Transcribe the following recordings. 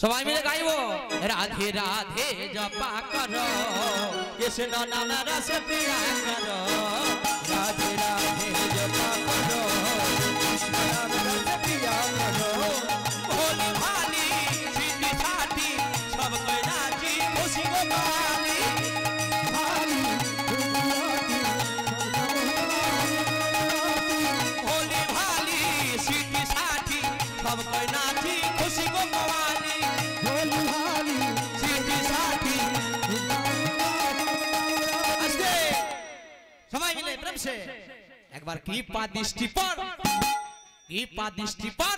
সবাই মিলে গাইবো রাধে রাধে জপা করো কৃষ্ণ নাম রস প্রিয়া করো রাধে রাধে জপা করো কৃষ্ণ নাম রস প্রিয়া করো ভোলি ভালি সিদ্ধি সাথী সব কই নাচি খুশি গো ভালি ভালি ভোলি ভালি সিদ্ধি সাথী সব কই নাচি খুশি গো ভালি একবার কৃপা দৃষ্টি পর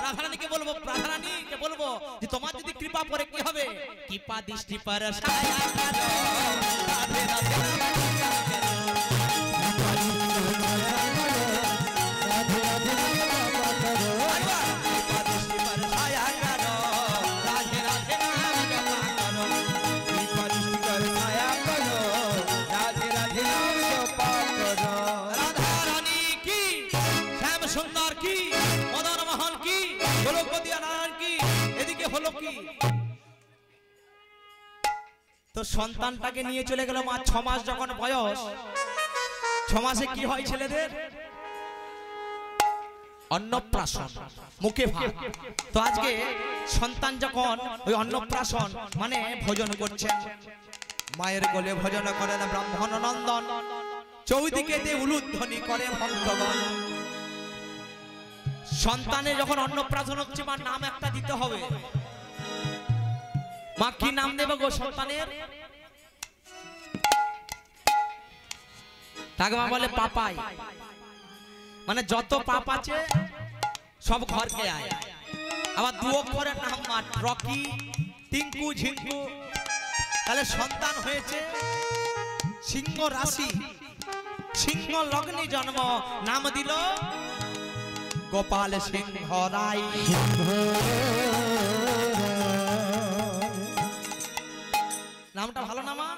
রাধারানীকে বলবো, রাধারানীকে বলবো যে তোমার যদি কৃপা পরে কি হবে, কৃপা দৃষ্টি পর ছায়া করো রাধে রাধে তো সন্তানটাকে নিয়ে চলে গেল মা। 6 মাস যখন বয়স, 6 মাসে কি হয় ছেলেদের? অন্নপ্রাশন, মুখে ভাত। তো আজকে সন্তান যখন ওই অন্নপ্রাশন মানে ভোজন করছেন, মায়ের কোলে ভোজন করেন ব্রাহ্মণ নন্দন, চৌদিকে দিয়ে উলুধ্বনি করে ভক্তগণ। সন্তানের যখন অন্নপ্রাশন হচ্ছে, মার নাম একটা দিতে হবে। মা কি নাম দেবে গো সন্তানের? তাকে মা বলে পাপাই, মানে যত পাপ আছে সব ঘরকে আয়। আবার 2 অক্ষরের নাম মা, রকি, টিঙ্কু, ঝিঙ্কু। তাহলে সন্তান হয়েছে সিংহ রাশি, সিংহ লগ্নে জন্ম, নাম দিল গোপাল সিংহ রায়। নামটা ভালো না মা?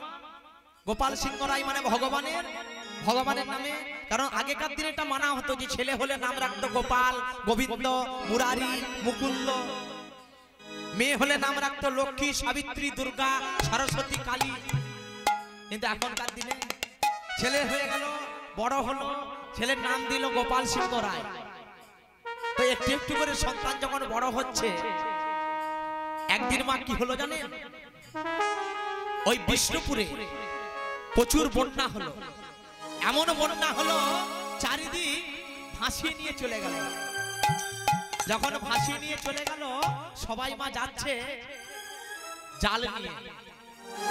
গোপাল সিংহ রায় মানে ভগবানের নামে। কারণ আগেকার দিনে এটা মানা হতো যে ছেলে হলে নাম রাখতো গোপাল, গোবিন্দ, মুরারি, মুকুন্দ। মেয়ে হলে নাম রাখতো লক্ষ্মী, সাবিত্রী, দুর্গা, সরস্বতী, কালী। কিন্তু এখনকার দিনে ছেলে হয়ে গেল, বড় হলো, ছেলের নাম দিল গোপাল সিংহ রায়। তো একটু একটু করে সন্তান যখন বড় হচ্ছে, একদিন মা কি হলো জানেন? ওই বিষ্ণুপুরে প্রচুর বন্যা হলো। এমন বন্যা হলো চারিদিক ভাসিয়ে নিয়ে চলে গেল। যখন ভাসিয়ে নিয়ে চলে গেল, সবাই মা যাচ্ছে জাল নিয়ে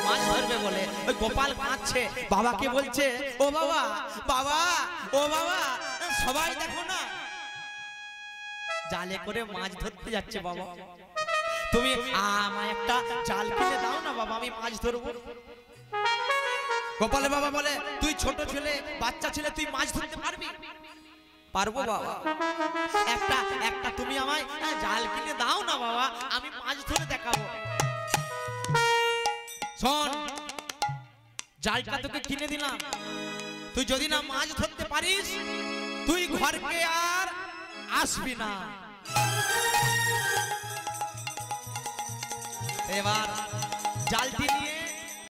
মাছ ধরবে বলে। ওই গোপাল কাঁদছে, বাবাকে বলছে ও বাবা, বাবা, ও বাবা, সবাই দেখো না জালে করে মাছ ধরতে যাচ্ছে। বাবা তুমি আমায় একটা জাল কিনে দাও না বাবা, আমি মাছ ধরবো। গোপালের বাবা বলে তুই ছোট ছেলে, বাচ্চা ছেলে, তুই মাছ ধরতে পারবি? পারবো বাবা। একটা তুমি আমায় জাল কিনে দাও না বাবা, আমি মাছ ধরে দেখাবো। শোন, জালটা তোকে কিনে দিলাম, তুই যদি না মাছ ধরতে পারিস, তুই ঘরকে আর আসবি না। এবার জালটি নিয়ে